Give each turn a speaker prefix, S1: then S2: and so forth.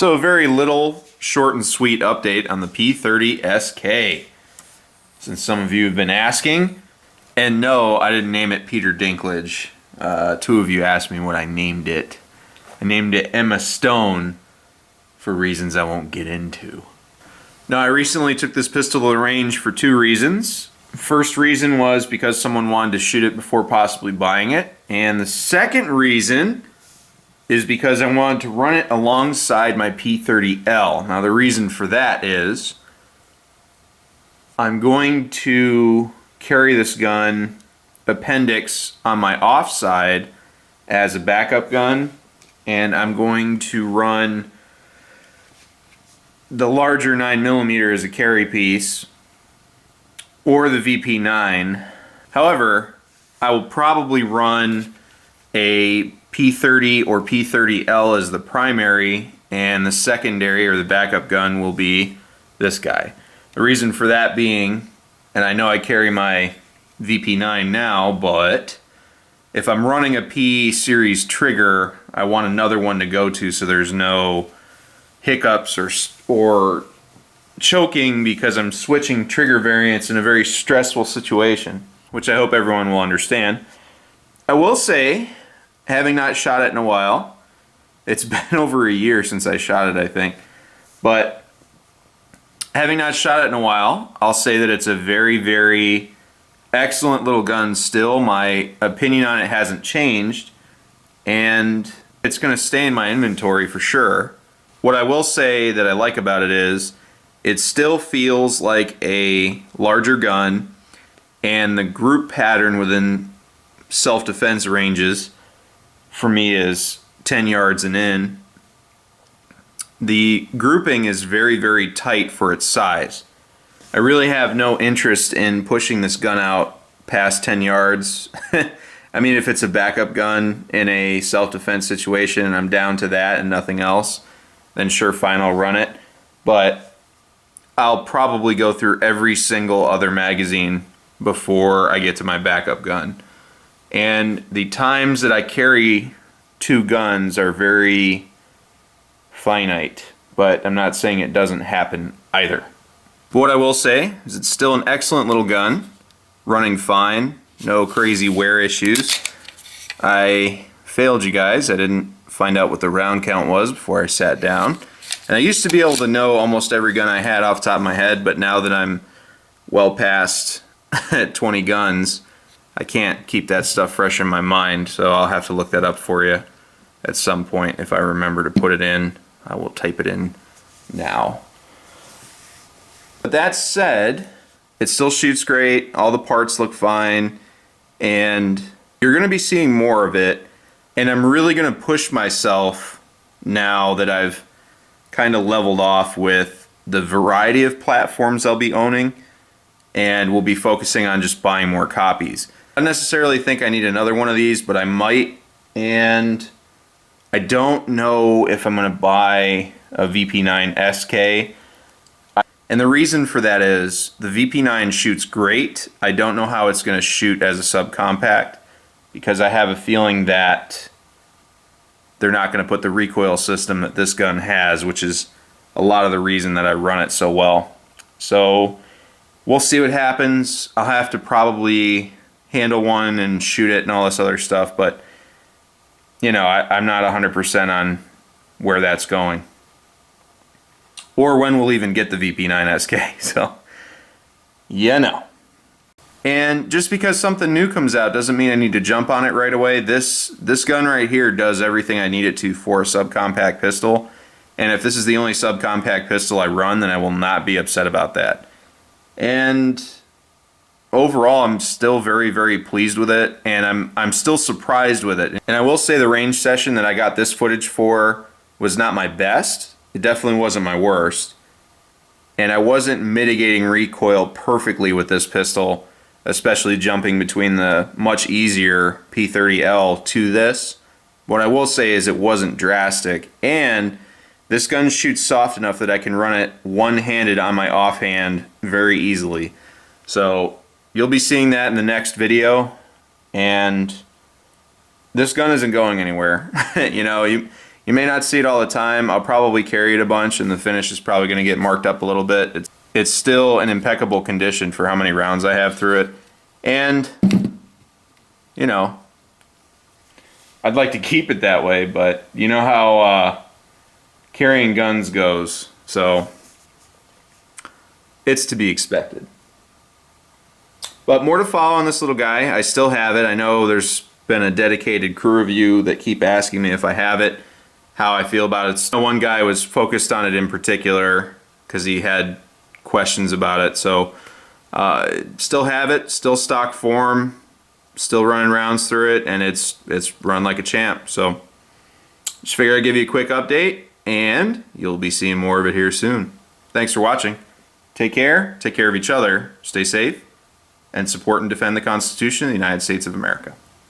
S1: So a very little, short and sweet update on the P30sk. Since some of you have been asking, and no, I didn't name it Peter Dinklage. Two of you asked me what I named it. I named it Emma Stone for reasons I won't get into. Now, I recently took this pistol to the range for two reasons. First reason was because someone wanted to shoot it before possibly buying it. And the second reason is because I wanted to run it alongside my P30L. Now, the reason for that is I'm going to carry this gun appendix on my offside as a backup gun, and I'm going to run the larger 9mm as a carry piece or the VP9. However, I will probably run a P30 or P30L as the primary, and the secondary or the backup gun will be this guy. The reason for that being, and I know I carry my VP9 now, but if I'm running a P series trigger, I want another one to go to so there's no hiccups or choking because I'm switching trigger variants in a very stressful situation, which I hope everyone will understand. I will say, having not shot it in a while, it's been over a year since I shot it, I think, but having not shot it in a while, I'll say that it's a very, very excellent little gun still. My opinion on it hasn't changed, and it's going to stay in my inventory for sure. What I will say that I like about it is it still feels like a larger gun, and the group pattern within self-defense ranges for me is 10 yards and in. The grouping is very, very tight for its size. I really have no interest in pushing this gun out past 10 yards. I mean, if it's a backup gun in a self-defense situation and I'm down to that and nothing else, then sure, fine, I'll run it. But I'll probably go through every single other magazine before I get to my backup gun. And the times that I carry two guns are very finite, but I'm not saying it doesn't happen either. But what I will say is it's still an excellent little gun, running fine, no crazy wear issues. I failed you guys. I didn't find out what the round count was before I sat down. And I used to be able to know almost every gun I had off the top of my head, but now that I'm well past 20 guns, I can't keep that stuff fresh in my mind, so I'll have to look that up for you at some point. If I remember to put it in, I will type it in now. But that said, it still shoots great, all the parts look fine, and you're going to be seeing more of it, and I'm really going to push myself now that I've kind of leveled off with the variety of platforms I'll be owning, and we'll be focusing on just buying more copies. I don't necessarily think I need another one of these, but I might, and I don't know if I'm going to buy a VP9sk. And the reason for that is the VP9 shoots great. I don't know how it's going to shoot as a subcompact because I have a feeling that they're not going to put the recoil system that this gun has, which is a lot of the reason that I run it so well. So we'll see what happens. I'll have to probably handle one and shoot it and all this other stuff, but you know, I'm not 100% on where that's going or when we'll even get the VP9sk. So you know. And just because something new comes out doesn't mean I need to jump on it right away. This gun right here does everything I need it to for a subcompact pistol, and if this is the only subcompact pistol I run, then I will not be upset about that. And overall, I'm still very, very pleased with it, and I'm still surprised with it. And I will say the range session that I got this footage for was not my best. It definitely wasn't my worst. And I wasn't mitigating recoil perfectly with this pistol, especially jumping between the much easier P30L to this. What I will say is it wasn't drastic, and this gun shoots soft enough that I can run it one-handed on my offhand very easily. So you'll be seeing that in the next video, and this gun isn't going anywhere. You know, you You may not see it all the time. I'll probably carry it a bunch, and the finish is probably going to get marked up a little bit. It's still in impeccable condition for how many rounds I have through it. And, you know, I'd like to keep it that way, but you know how carrying guns goes, so it's to be expected. But more to follow on this little guy. I still have it. I know there's been a dedicated crew review that keep asking me if I have it, how I feel about it. So one guy was focused on it in particular because he had questions about it. So still have it, still stock form, still running rounds through it, and it's run like a champ. So just figured I'd give you a quick update, and you'll be seeing more of it here soon. Thanks for watching. Take care of each other, stay safe, and support and defend the Constitution of the United States of America.